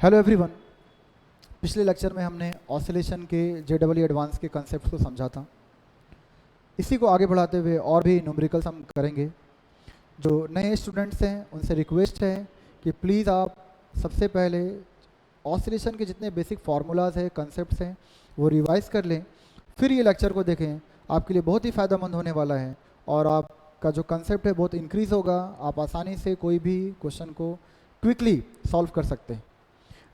Hello everyone. पिछले lecture में हमने ऑसिलेशन के जेडब्ल्यू एडवांस के कंसेप्ट को समझा था। इसी को आगे बढ़ाते हुए और भी न्यूमेरिकल्स हम करेंगे। जो नए स्टूडेंट्स हैं उनसे रिक्वेस्ट है कि प्लीज़ आप सबसे पहले ऑसिलेशन के जितने बेसिक फार्मूलाज हैं, कंसेप्ट्स हैं, वो रिवाइज कर लें, फिर ये लेक्चर को देखें। आपके लिए बहुत ही फ़ायदेमंद होने वाला है और आपका जो कंसेप्ट है बहुत इंक्रीज़ होगा। आप आसानी से कोई भी क्वेश्चन को क्विकली सॉल्व कर सकते हैं।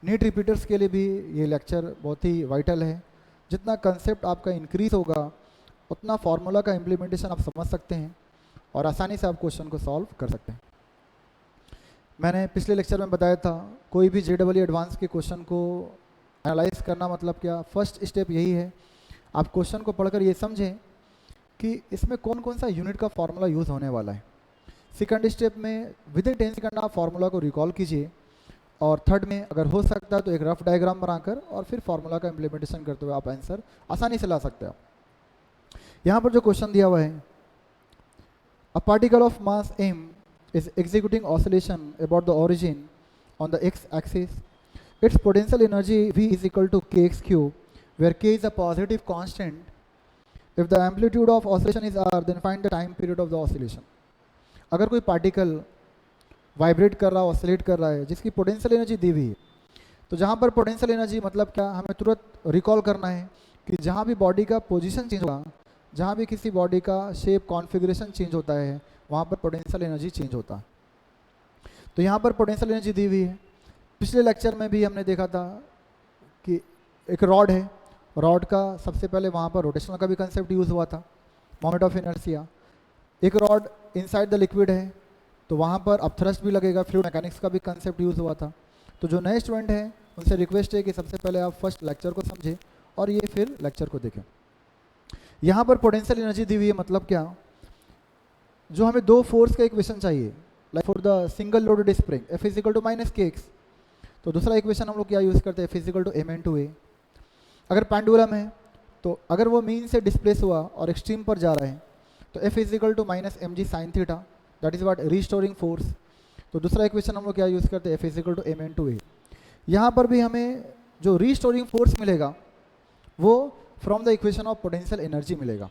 नीट रिपीटर्स के लिए भी ये लेक्चर बहुत ही वाइटल है। जितना कंसेप्ट आपका इंक्रीज़ होगा उतना फार्मूला का इम्प्लीमेंटेशन आप समझ सकते हैं और आसानी से आप क्वेश्चन को सॉल्व कर सकते हैं। मैंने पिछले लेक्चर में बताया था कोई भी जेडब्ल्यू एडवांस के क्वेश्चन को एनालाइज करना मतलब क्या, फर्स्ट स्टेप यही है आप क्वेश्चन को पढ़कर ये समझें कि इसमें कौन कौन सा यूनिट का फार्मूला यूज़ होने वाला है। सेकंड स्टेप में विद इन 10 सेकंड आप फार्मूला को रिकॉल कीजिए और थर्ड में अगर हो सकता है तो एक रफ डायग्राम बनाकर और फिर फार्मूला का इम्प्लीमेंटेशन करते हुए आप आंसर आसानी से ला सकते हो। यहाँ पर जो क्वेश्चन दिया हुआ है, a particle of mass m is executing oscillation about the origin on the x-axis. Its potential energy V is equal to kx cube, where k is a positive constant. If the amplitude of oscillation is r, then find the time period of the oscillation. अगर कोई particle vibrate कर रहा है, oscillate कर रहा है, जिसकी potential energy दी हुई है, तो जहाँ पर पोटेंशियल एनर्जी मतलब क्या, हमें तुरंत रिकॉल करना है कि जहाँ भी बॉडी का पोजीशन चेंज होगा, जहाँ भी किसी बॉडी का शेप कॉन्फ़िगरेशन चेंज होता है, वहाँ पर पोटेंशियल एनर्जी चेंज होता है। तो यहाँ पर पोटेंशियल एनर्जी दी हुई है। पिछले लेक्चर में भी हमने देखा था कि एक रॉड है, रॉड का सबसे पहले वहाँ पर रोटेशनल का भी कंसेप्ट यूज़ हुआ था, मोमेंट ऑफ इनर्शिया। एक रॉड इनसाइड द लिक्विड है तो वहाँ पर अब थ्रस्ट भी लगेगा, फ्लूइड मैकेनिक्स का भी कंसेप्ट यूज़ हुआ था। तो जो नए स्टूडेंट हैं उनसे रिक्वेस्ट है कि सबसे पहले आप फर्स्ट लेक्चर को समझें और ये फिर लेक्चर को देखें। यहाँ पर पोटेंशियल एनर्जी दी हुई है मतलब क्या, जो हमें दो फोर्स का इक्वेशन चाहिए, like for the single loaded spring F is equal to minus K X, तो दूसरा इक्वेशन हम लोग क्या यूज़ करते हैं, F is equal to M into A. अगर पेंडुलम है तो अगर वो मीन से डिस्प्लेस हुआ और एक्सट्रीम पर जा रहा है तो F is equal to minus M G sine theta, that is what restoring force. तो दूसरा इक्वेशन हम लोग क्या यूज़ करते हैं, F is equal to M into A. यहाँ पर भी हमें जो रीस्टोरिंग फोर्स मिलेगा वो from the equation of potential energy मिलेगा।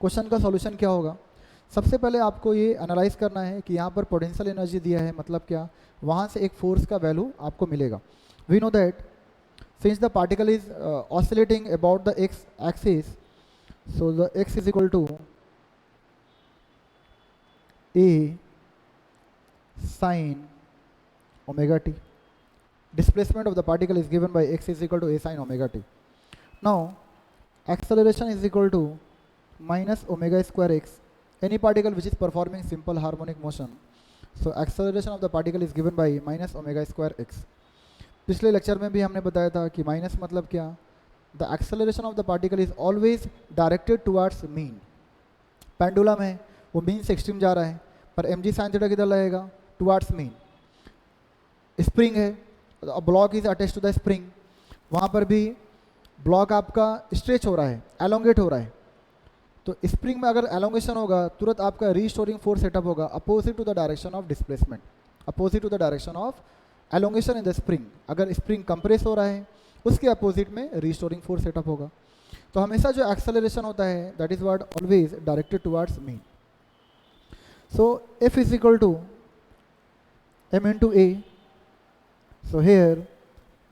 क्वेश्चन का सॉल्यूशन क्या होगा, सबसे पहले आपको ये एनालाइज करना है कि यहाँ पर पोटेंशियल एनर्जी दिया है मतलब क्या, वहाँ से एक फोर्स का वैल्यू आपको मिलेगा। We know that since the particle is oscillating about the X axis, so the X is equal to a sin omega t. Displacement of the particle is given by x is equal to a sin omega t. Now acceleration is equal to minus omega square x. Any particle which is performing simple harmonic motion, so acceleration of the particle is given by minus omega square x. पिछले lecture में भी हमने बताया था कि minus मतलब क्या, the acceleration of the particle is always directed towards mean. Pendulum है वो मीन से एक्सट्रीम जा रहा है, पर एम जी साइन थीटा किधर लगेगा, टुवर्ड्स मीन। स्प्रिंग है, block is attach to the spring, वहाँ पर भी ब्लॉक आपका स्ट्रेच हो रहा है, एलोंगेट हो रहा है। तो स्प्रिंग में अगर एलोंगेशन होगा तुरंत आपका रीस्टोरिंग फोर्स सेटअप होगा opposite to the direction of displacement, opposite to the direction of elongation in the spring. अगर स्प्रिंग कंप्रेस हो रहा है उसके अपोजिट में रीस्टोरिंग फोर्स सेटअप होगा। तो हमेशा जो एक्सेलरेशन होता है that is what always directed towards mean. So F is equal to m into a, so here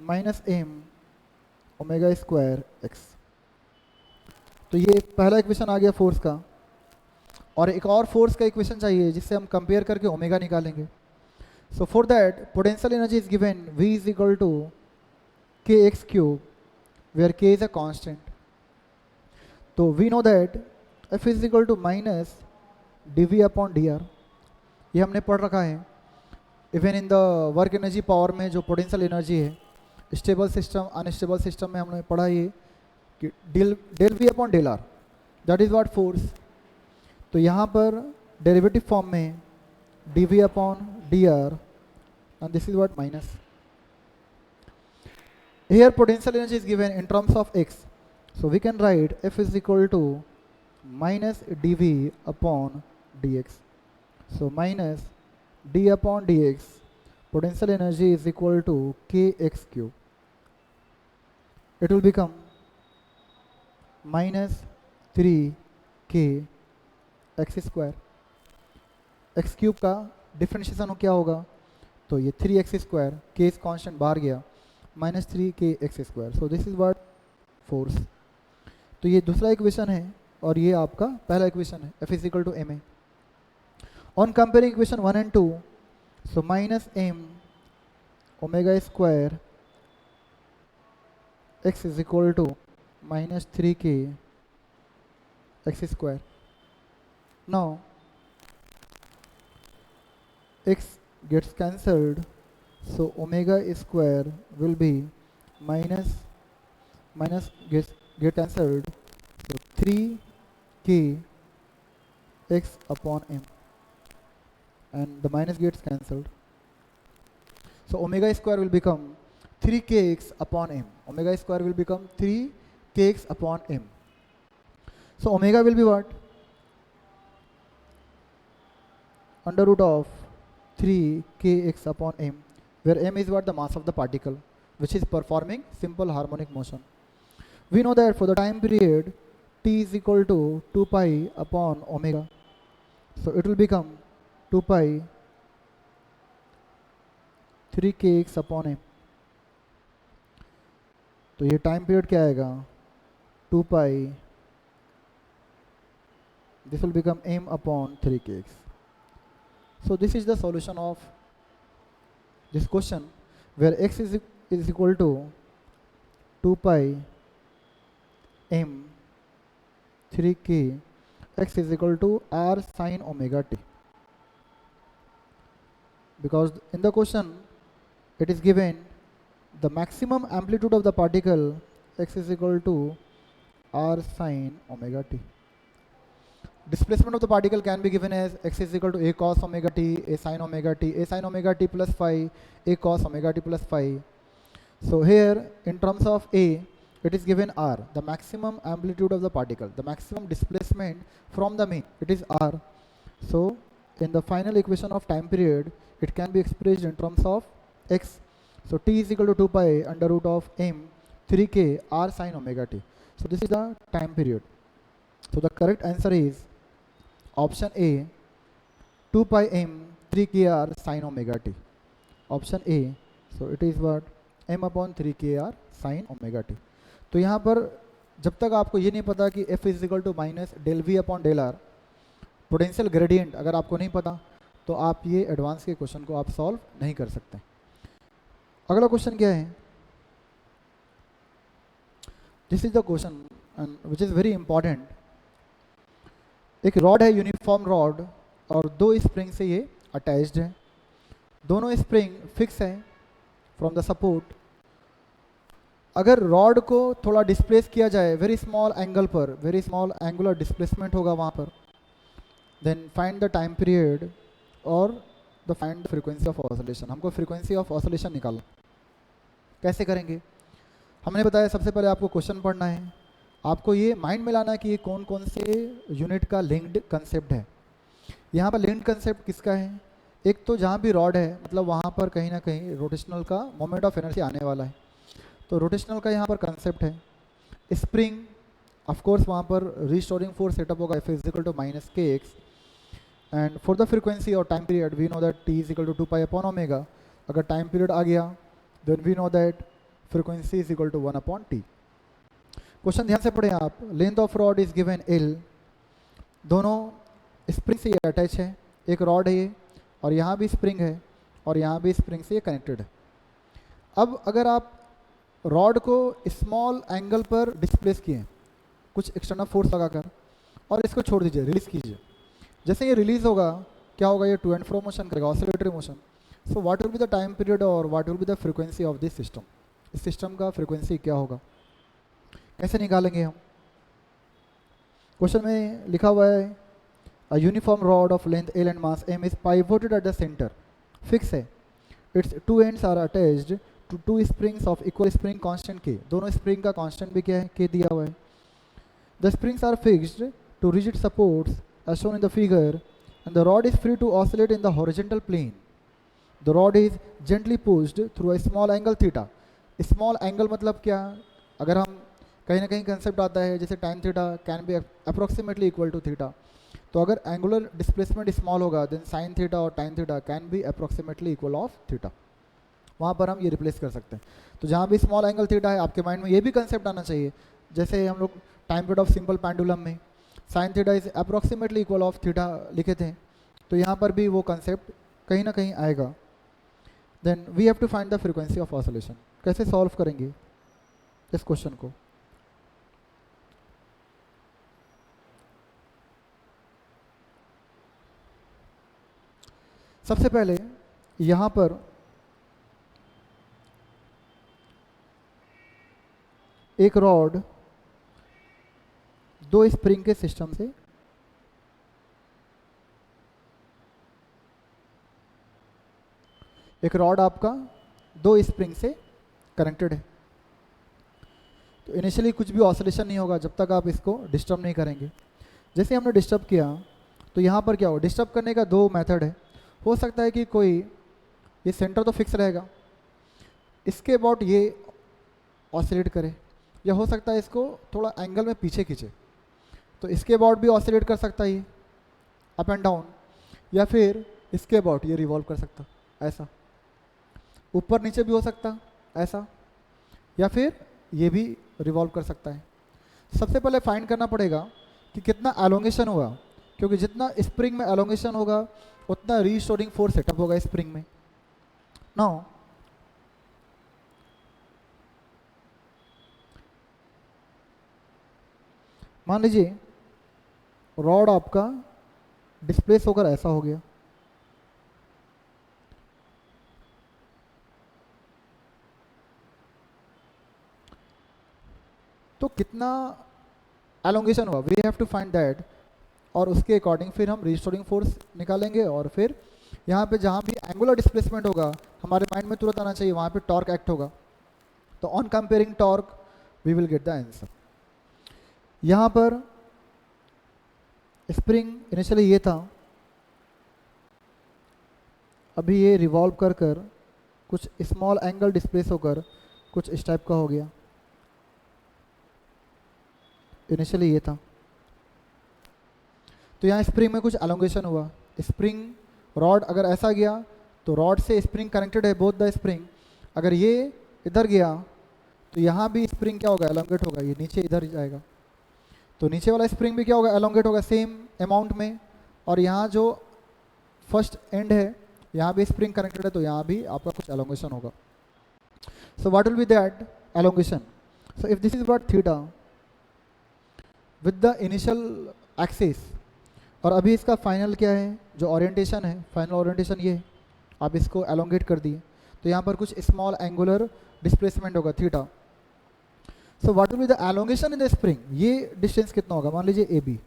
minus m omega square x। तो ये पहला इक्वेशन आ गया फोर्स का, और एक और फोर्स का इक्वेशन चाहिए जिससे हम कंपेयर करके ओमेगा निकालेंगे। So for that potential energy is given V is equal to K X cube, where k is a constant. तो we know that F is equal to minus dV upon dr, ये हमने पढ़ रखा है। Even in the work energy power में जो potential energy है, stable system unstable system में हमने पढ़ा ये कि del V upon del R, that is what force. तो यहाँ पर डेरिवेटिव फॉर्म में dV upon dr and this is what minus. Here potential energy is given in terms of x, so we can write F is equal to minus dV upon dx. So minus d upon dx, potential energy is equal to kx cube. It will become minus 3k x square. x cube का differentiation क्या होगा, तो ये 3x square, k is constant बाहर गया, minus 3kx square. So this is what force. तो ये दूसरा इक्वेशन है और ये आपका पहला इक्वेशन है. F is equal to ma. On comparing equation 1 and 2, so minus m omega square x is equal to minus 3k x square. Now x gets cancelled, so omega square will be minus get cancelled, so 3k x upon m, and the minus gets cancelled. So omega square will become 3kx upon m. Omega square will become 3kx upon m. So omega will be what? Under root of 3kx upon m, where m is what? The mass of the particle, which is performing simple harmonic motion. We know that for the time period t is equal to 2 pi upon omega. So it will become 2 pi 3kx upon m. तो ये time period क्या आएगा, 2 पाई, this will become m upon 3kx. So this is the solution of this question, where x is equal to 2 pi m 3k, x is equal to r sin omega t. Because in the question it is given the maximum amplitude of the particle, x is equal to r sin omega t. Displacement of the particle can be given as x is equal to a cos omega t, a sin omega t, a sin omega t plus phi, a cos omega t plus phi. So here in terms of a, it is given r, the maximum amplitude of the particle, the maximum displacement from the mean, it is r. So in the final equation of time period, it can be expressed in terms of x. So t is equal to 2 pi under root of m 3k r sin omega t. So this is the time period. So the correct answer is option A, 2 pi m 3k r sin omega t. Option A. So it is what? m upon 3k r sin omega t. तो यहाँ पर जब तक आपको ये नहीं पता कि f is equal to minus del V upon del R, potential gradient अगर आपको नहीं पता, तो आप ये एडवांस के क्वेश्चन को आप सॉल्व नहीं कर सकते. अगला क्वेश्चन क्या है, this is the question and which is very important. एक रॉड है, यूनिफॉर्म रॉड, और दो स्प्रिंग से ये अटैच्ड है. दोनों स्प्रिंग फिक्स है फ्रॉम द सपोर्ट. अगर रॉड को थोड़ा डिस्प्लेस किया जाए वेरी स्मॉल एंगल पर, वेरी स्मॉल एंगुलर डिस्प्लेसमेंट होगा वहाँ पर, then find the time period और the find the frequency of oscillation. हमको फ्रीक्वेंसी ऑफ ऑसिलेशन निकालना. कैसे करेंगे, हमने बताया सबसे पहले आपको क्वेश्चन पढ़ना है, आपको ये माइंड में लाना है कि ये कौन कौन से यूनिट का लिंक्ड कंसेप्ट है. यहाँ पर लिंक्ड कंसेप्ट किसका है, एक तो जहाँ भी रॉड है मतलब वहाँ पर कहीं ना कहीं रोटेशनल का मोमेंट ऑफ एनर्जी आने वाला है, तो रोटेशनल का यहाँ पर कंसेप्ट है. स्प्रिंग ऑफ कोर्स वहाँ पर रिस्टोरिंग फोर्स सेटअप होगा, F is equal to minus K X. And for the frequency और time period we know that T is equal to 2 pi upon omega. अगर time period आ गया then we know that frequency is equal to 1 upon T. Question ध्यान से पढ़ें आप. Length of rod is given L. दोनों spring से ये अटैच है, एक रॉड है ये, और यहाँ भी स्प्रिंग है और यहाँ भी स्प्रिंग से ये कनेक्टेड है. अब अगर आप रॉड को स्मॉल एंगल पर डिस्प्लेस किए कुछ एक्सटर्नल फोर्स लगाकर और इसको छोड़ दीजिए, रिलीज कीजिए. जैसे ये रिलीज होगा क्या होगा, ये टू एंड फ्रो मोशन करेगा, oscillatory motion. So what will be the time period और what will be the frequency of this system. इस सिस्टम का फ्रीक्वेंसी क्या होगा, कैसे निकालेंगे हम. क्वेश्चन में लिखा हुआ है a uniform rod of length L and mass M is pivoted at the centre. Fix है, its two ends are attached to two springs of equal spring constant K. दोनों स्प्रिंग का कांस्टेंट भी क्या है, K दिया हुआ है. The springs are fixed to rigid supports as shown in the figure and the rod is free to oscillate in the horizontal plane. The rod is gently pushed through a small angle theta. Small angle मतलब क्या, अगर हम कहीं ना कहीं concept आता है जैसे tan theta can be approximately equal to theta, तो अगर एंगुलर डिस्प्लेसमेंट स्मॉल होगा देन sin थीटा और tan theta can be approximately equal of theta. वहाँ पर हम ये रिप्लेस कर सकते हैं। तो जहाँ भी स्मॉल एंगल थीटा है आपके माइंड में ये भी कंसेप्ट आना चाहिए, जैसे हम लोग time period of simple pendulum में sin theta is approximately equal of theta लिखे थे, तो यहाँ पर भी वो कंसेप्ट कहीं ना कहीं आएगा। Then we have to find the frequency of oscillation. कैसे सॉल्व करेंगे इस क्वेश्चन को? सबसे पहले यहाँ पर एक रॉड दो स्प्रिंग के सिस्टम से एक रॉड आपका दो स्प्रिंग से कनेक्टेड है। तो इनिशियली कुछ भी ऑसिलेशन नहीं होगा जब तक आप इसको डिस्टर्ब नहीं करेंगे। जैसे हमने डिस्टर्ब किया तो यहाँ पर क्या हो, डिस्टर्ब करने का दो मेथड है। हो सकता है कि कोई ये सेंटर तो फिक्स रहेगा, इसके अबाउट ये ऑसिलेट करे, या हो सकता है इसको थोड़ा एंगल में पीछे खींचे, तो इसके अबाउट भी ऑसिलेट कर सकता है ये अप एंड डाउन, या फिर इसके अबाउट ये रिवॉल्व कर सकता ऐसा, ऊपर नीचे भी हो सकता ऐसा, या फिर ये भी रिवॉल्व कर सकता है। सबसे पहले फाइंड करना पड़ेगा कि कितना एलोंगेशन हुआ, क्योंकि जितना स्प्रिंग में एलोंगेशन होगा उतना रीस्टोरिंग फोर्स सेटअप होगा स्प्रिंग में। नाउ मान लीजिए रॉड आपका डिस्प्लेस होकर ऐसा हो गया, तो कितना एलोंगेशन हुआ we have to find that, और उसके अकॉर्डिंग फिर हम रिस्टोरिंग फोर्स निकालेंगे। और फिर यहाँ पे जहाँ भी एंगुलर डिस्प्लेसमेंट होगा हमारे माइंड में तुरंत आना चाहिए, वहाँ पे टॉर्क एक्ट होगा। तो on comparing torque we will get the answer. यहाँ पर स्प्रिंग इनिशियली ये था, अभी ये रिवॉल्व कर कर कुछ स्मॉल एंगल डिस्प्लेस होकर कुछ इस टाइप का हो गया। इनिशियली ये था, तो यहाँ स्प्रिंग में कुछ एलोंगेशन हुआ। स्प्रिंग रॉड अगर ऐसा गया तो रॉड से स्प्रिंग कनेक्टेड है, बोथ द स्प्रिंग। अगर ये इधर गया तो यहाँ भी स्प्रिंग क्या होगा, एलोंगेट होगा, ये नीचे इधर जाएगा, तो नीचे वाला स्प्रिंग भी क्या होगा, एलोंगेट होगा सेम अमाउंट में। और यहाँ जो फर्स्ट एंड है यहाँ भी स्प्रिंग कनेक्टेड है, तो यहाँ भी आपका कुछ एलोंगेशन होगा। सो what will B that elongation? So if this is what theta with the initial axis, और अभी इसका फाइनल क्या है, जो ओरिएंटेशन है, फाइनल ओरिएंटेशन ये, आप इसको एलोंगेट कर दिए, तो यहाँ पर कुछ स्मॉल एंगुलर डिस्प्लेसमेंट होगा theta. So what will be the elongation in the spring? ये डिस्टेंस कितना होगा, मान लीजिए ए बी,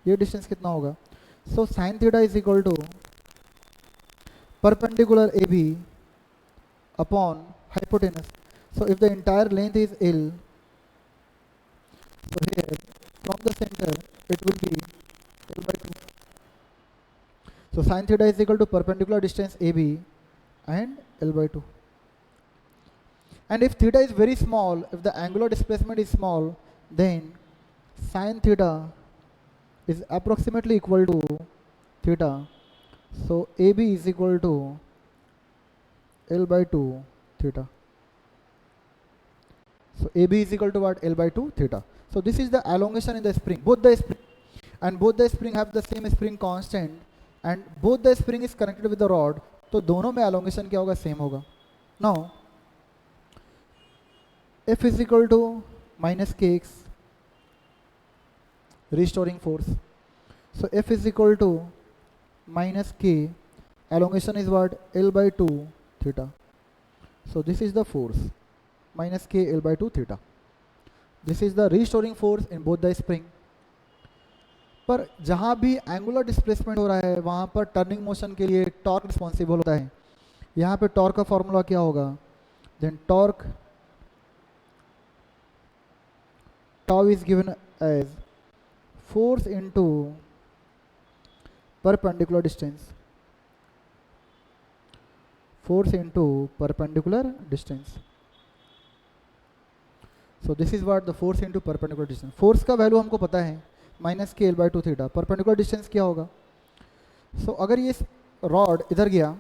ये डिस्टेंस कितना होगा? So sine theta is equal to perpendicular A B upon hypotenuse. So if the entire length is L, so here from the center it will be L by 2. So sin theta is equal to perpendicular distance AB and L by 2. And if theta is very small, if the angular displacement is small, then sin theta is approximately equal to theta. So AB is equal to L by 2 theta. So AB is equal to what? L by 2 theta. So this is the elongation in the spring. Both the spring and both the spring have the same spring constant, and both the spring is connected with the rod. तो दोनों में elongation क्या होगा? Same होगा. Now F is equal to minus kx, restoring force. So F is equal to minus k, elongation is what? L by 2 theta. So this is the force, minus k L by 2 theta. This is the restoring force in both the spring. पर जहाँ भी angular displacement हो रहा है वहाँ पर turning motion के लिए टॉर्क रिस्पॉन्सिबल होता है। यहाँ पे टॉर्क का फॉर्मूला क्या होगा? Then torque tau is given as force into perpendicular distance. force into perpendicular distance. So this is what the force into perpendicular distance. Force का वैल्यू हमको पता है -k/L/2 थीटा. परपेंडिकुलर डिस्टेंस क्या होगा? सो अगर ये रॉड इधर गया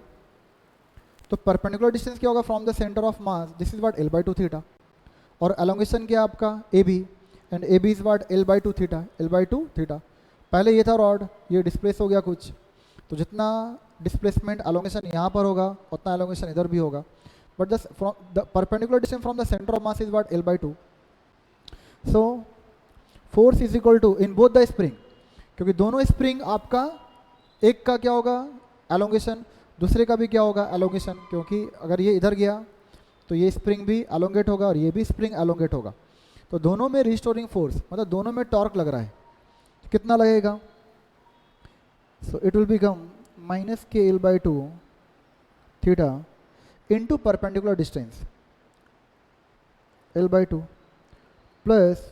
तो परपेंडिकुलर डिस्टेंस क्या होगा from the centre of mass? This is what L/2 theta. और एलोंगेशन क्या आपका AB, and AB is what L/2 theta. L/2 theta. पहले ये था रॉड, ये डिस्प्लेस हो गया कुछ, तो जितना डिस्प्लेसमेंट एलोंगेशन यहाँ पर होगा उतना एलोंगेशन इधर भी होगा. But the perpendicular distance from the centre of mass is what L/2. So force is equal to in both the spring, क्योंकि दोनों स्प्रिंग आपका एक का क्या होगा एलोंगेशन, दूसरे का भी क्या होगा एलोंगेशन, क्योंकि अगर ये इधर गया तो ये स्प्रिंग भी एलोंगेट होगा और ये भी स्प्रिंग एलोंगेट होगा. तो दोनों में रिस्टोरिंग फोर्स मतलब दोनों में टॉर्क लग रहा है. कितना लगेगा? सो it will become -k/L/2 theta into perpendicular distance L/2 plus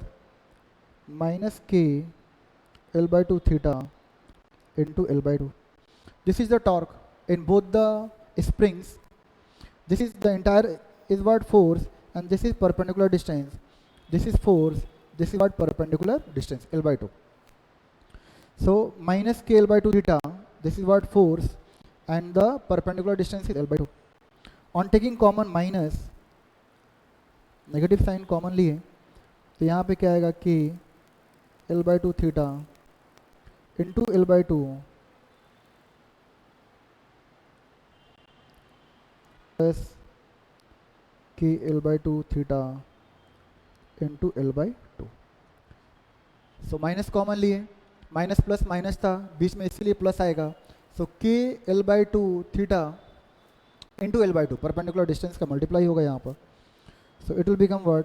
-k/L/2 theta into L/2. This is the torque in both the springs. This is the entire is what force, and this is perpendicular distance. This is force. This is what perpendicular distance L/2. So -k/L/2 theta. This is what force, and the perpendicular distance is L/2. On taking common minus, negative sign common लिए तो यहाँ पे क्या आएगा कि L/2 theta into L/2 plus कि L/2 theta into L/2. So minus common लिए, minus plus minus था बीच में इसलिए प्लस आएगा. सो k L/2 theta into L/2 perpendicular distance का मल्टीप्लाई होगा यहाँ पर. सो it will become what?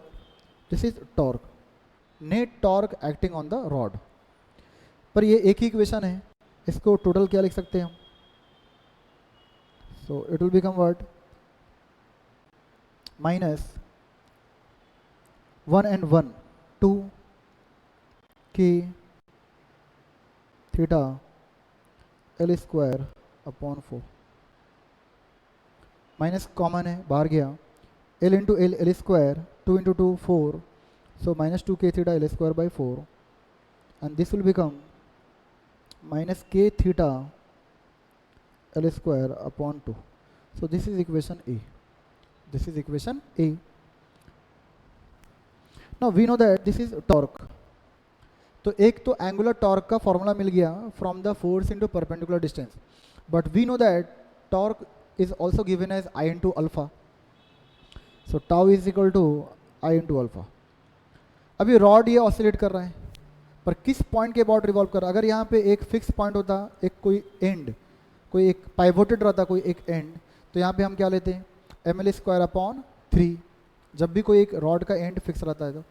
This is torque, net torque acting on the rod. पर ये एक ही इक्वेशन है, इसको टोटल क्या लिख सकते हैं हम? सो it will become what? -1 and 1 2 k theta L²/4. Minus common है, बाहर गया. L into L, L², 2 into 2, 4. So -2k theta L²/4. And this will become -k theta L²/2. So this is equation A. This is equation A. Now we know that this is torque. तो एक तो angular torque का formula मिल गया from the force into perpendicular distance. But we know that torque is also given as I into alpha. So tau is equal to I into alpha. अभी rod ये oscillate कर रहा है, पर किस पॉइंट के अबाउट रिवॉल्व कर रहा है? अगर यहाँ पे एक फिक्स पॉइंट होता, एक कोई एंड, कोई एक पाइवोटेड रहता कोई एक एंड, तो यहाँ पे हम क्या लेते हैं? mL²/3. जब भी कोई एक रॉड का एंड फिक्स रहता है तो.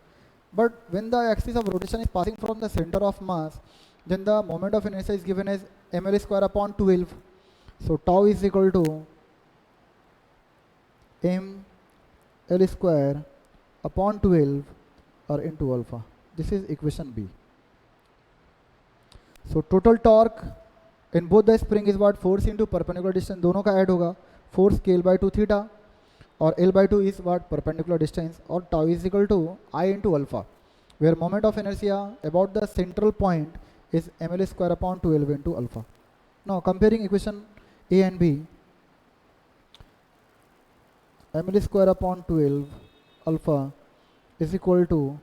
But when the axis of rotation is passing from the centre of mass, then the moment of inertia is given as mL²/12. So tau is equal to mL²/12 or into alpha. This is equation B. So total torque in both the spring is what? Force into perpendicular distance, दोनों का add होगा. Force k L/2 theta और L/2 is what? Perpendicular distance, और tau is equal to I into alpha, where moment of inertia about the central point is mL²/12 into alpha. Now comparing equation A and B, mL²/12 alpha is equal to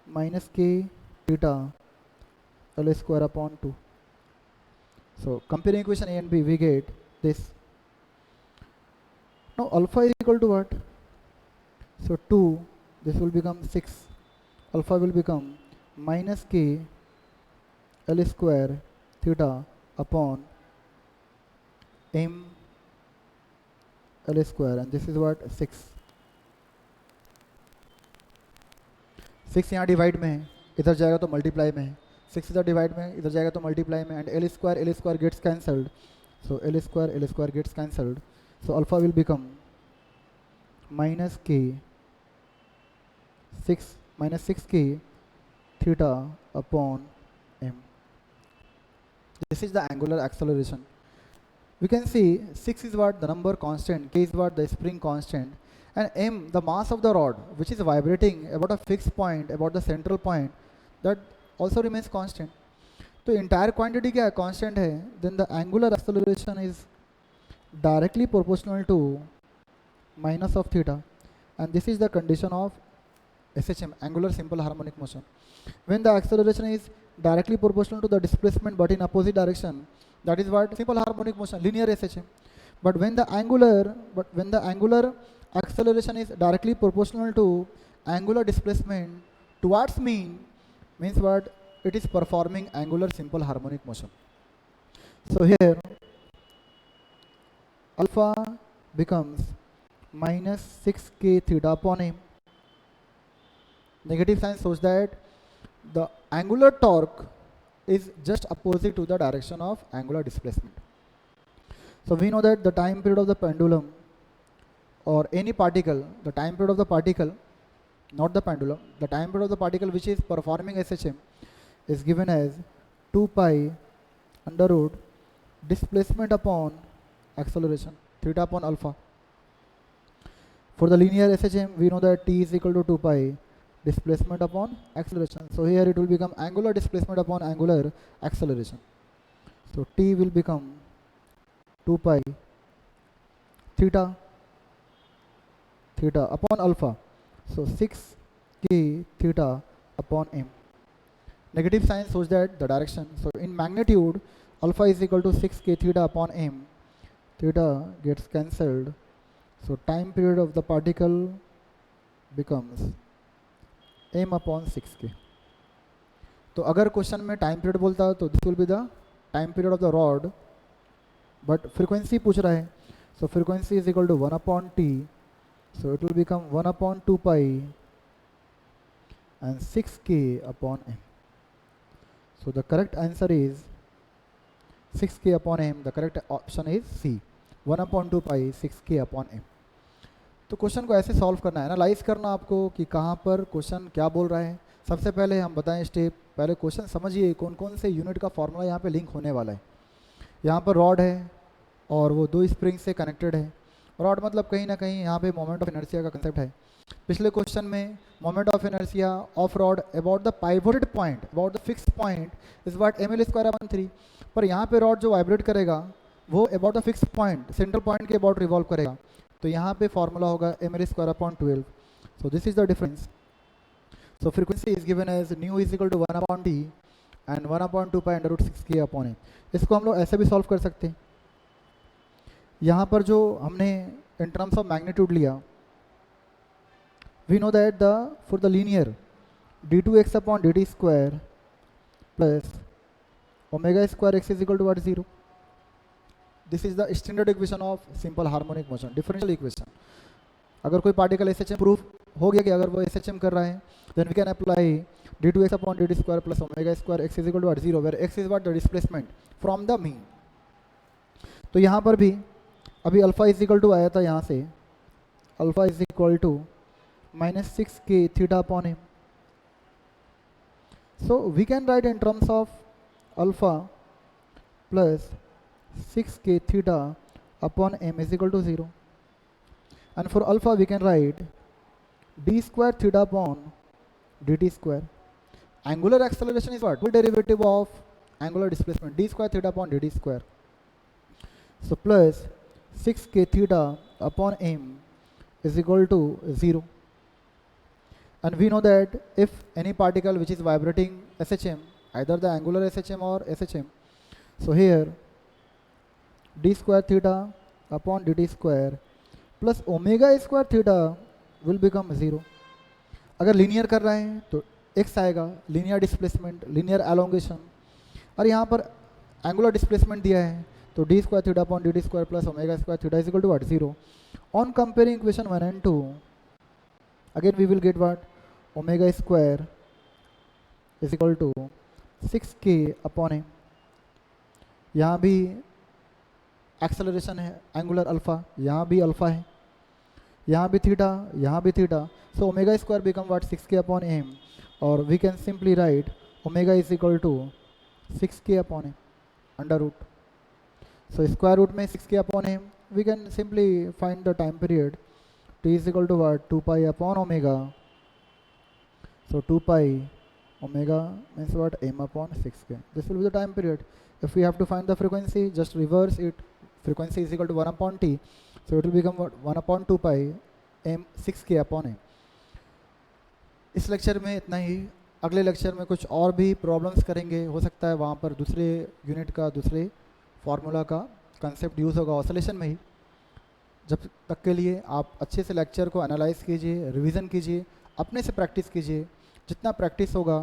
-k theta L²/2. So comparing equation A and B, we get this. Now alpha is equal to what? So 2, this will become 6. Alpha will become -k L² theta upon m L², and this is what? 6. 6 यहाँ divide में है, इधर जाएगा तो multiply में है. 6 इधर divide में, इधर जाएगा तो मल्टीप्लाई में, and L² gets cancelled. So L² gets cancelled. So alpha will become -6k theta upon m. This is the angular acceleration. we can see 6 is what the number constant, k is what the spring constant, and m the mass of the rod which is vibrating about a fixed point, about the central point, that also remains constant. तो entire quantity क्या है, constant है, then the angular acceleration is directly proportional to minus of theta, and this is the condition of SHM, angular simple harmonic motion. When the acceleration is directly proportional to the displacement but in opposite direction, that is what simple harmonic motion, linear SHM. But when the angular acceleration is directly proportional to angular displacement towards mean, means what, it is performing angular simple harmonic motion. So here alpha becomes minus 6k theta upon m. Negative sign shows that the angular torque is just opposite to the direction of angular displacement. So we know that the time period of the pendulum or any particle, the time period of the particle, not the pendulum, the time period of the particle which is performing SHM is given as 2 pi under root displacement upon acceleration, theta upon alpha. For the linear SHM, we know that t is equal to 2 pi displacement upon acceleration. So here it will become angular displacement upon angular acceleration. So t will become 2 pi theta upon alpha. So 6k theta upon m. Negative sign shows that the direction. So in magnitude, alpha is equal to 6k theta upon m. Theta gets cancelled. So time period of the particle becomes m upon 6k. तो अगर question में time period बोलता तो this will be the time period of the rod, but frequency पूछ रहा है. So frequency is equal to 1 upon T, so it will become 1 upon 2 pi and 6k upon m. So the correct answer is 6k upon m. The correct option is C, 1 upon 2 pi 6k upon m. तो question को ऐसे solve करना है, analyse करना आपको कि कहाँ पर क्वेश्चन क्या बोल रहा है. सबसे पहले हम बताएं स्टेप, पहले क्वेश्चन समझिए कौन कौन से यूनिट का फॉर्मूला यहाँ पे लिंक होने वाला है. यहाँ पर रॉड है और वो 2 स्प्रिंग से कनेक्टेड है. रॉड मतलब कहीं ना कहीं यहाँ पे मोमेंट ऑफ इनर्शिया का कंसेप्ट है. पिछले क्वेश्चन में moment of inertia of rod about the pivoted point, about the fix point is what ml square upon 3. पर यहाँ पे रॉड जो वाइब्रेट करेगा वो about the fix point, central point के अबाउट रिवॉल्व करेगा. तो यहाँ पे फॉर्मूला होगा ml square upon 12. So this is the difference. So frequency is given as new is equal to 1 upon T and 1 upon 2 pi under root 6k upon m. इसको हम लोग ऐसे भी सॉल्व कर सकते हैं. यहाँ पर जो हमने इन टर्म्स ऑफ मैग्नीट्यूड लिया, we know that for the linear d2x upon dt square plus omega square x is equal to what, 0. This is the standard equation of simple harmonic motion, differential equation. अगर कोई particle SHM proof हो गया कि अगर वो SHM कर रहा है, then we can apply d2x upon dt square plus omega square x is equal to what, 0, where x is what, the displacement from the mean. तो यहाँ पर भी अभी अल्फा इज इक्वल टू आया था, यहाँ से alpha is equal to minus 6k theta upon m. So we can write in terms of alpha plus 6k theta upon m is equal to 0. And for alpha we can write d square theta upon dt square. Angular acceleration is what? Full derivative of angular displacement, d square theta upon dt square. So plus 6k theta upon m is equal to 0. And we know that if any particle which is vibrating SHM, either the angular SHM or SHM, so here d square theta upon dt square plus omega square theta will become 0. अगर linear कर रहे हैं तो x आएगा, linear displacement, linear elongation, और यहाँ पर angular displacement दिया है तो d square theta upon dt square plus omega square theta is equal to what, 0. On comparing equation 1 and 2, again we will get what, omega square is equal to 6k upon m. यहाँ भी acceleration है angular alpha, यहाँ भी alpha है, यहाँ भी theta, यहाँ भी theta. So omega square become what, 6k upon m, और we can simply write omega is equal to 6k upon m under root. So square root में 6 के अपॉन है, we can simply find the time period t is equal to what 2 pi upon omega. So 2 pi omega means what m upon 6k. This will be the time period. If we have to find the frequency, just reverse it. Frequency is equal to 1 upon t, so it will become what 1 upon 2 pi m 6k upon m. इस lecture में इतना ही. अगले lecture में कुछ और भी problems करेंगे. हो सकता है वहाँ पर दूसरे यूनिट का दूसरे फार्मूला का कंसेप्ट यूज़ होगा ऑसिलेशन में ही. जब तक के लिए आप अच्छे से लेक्चर को एनालाइज कीजिए, रिवीजन कीजिए, अपने से प्रैक्टिस कीजिए. जितना प्रैक्टिस होगा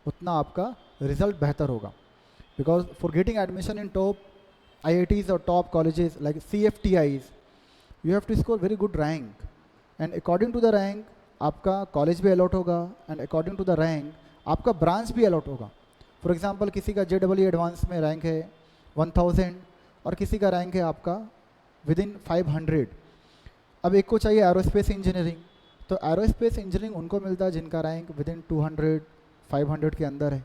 उतना आपका रिजल्ट बेहतर होगा. Because for getting admission in top IITs और top colleges like CFTIs you have to score very good rank, and according to the rank आपका कॉलेज भी अलॉट होगा, and according to the rank आपका branch भी allot होगा. For example किसी का JEE advance में रैंक है 1000 और किसी का रैंक है आपका विदिन 500. अब एक को चाहिए एरोस्पेस इंजीनियरिंग, तो एरोस्पेस इंजीनियरिंग उनको मिलता है जिनका रैंक विदिन 200 500 के अंदर है.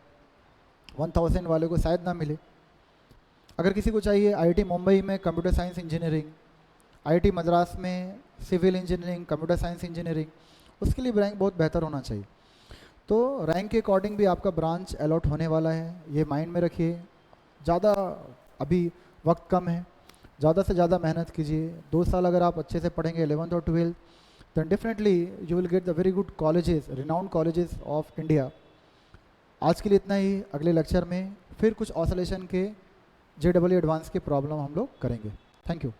1000 वाले को शायद ना मिले. अगर किसी को चाहिए IIT मुंबई में computer science engineering, IIT Madras में civil engineering, computer science engineering, उसके लिए रैंक बहुत बेहतर होना चाहिए. तो रैंक के अकॉर्डिंग भी आपका ब्रांच अलॉट होने वाला है, ये माइंड में रखिए. ज़्यादा अभी वक्त कम है, ज़्यादा से ज़्यादा मेहनत कीजिए. 2 साल अगर आप अच्छे से पढ़ेंगे 11th और 12th, then definitely you will get the very good colleges, renowned colleges of India. आज के लिए इतना ही. अगले लेक्चर में फिर कुछ ऑसिलेशन के JEE एडवांस के प्रॉब्लम हम लोग करेंगे. Thank you.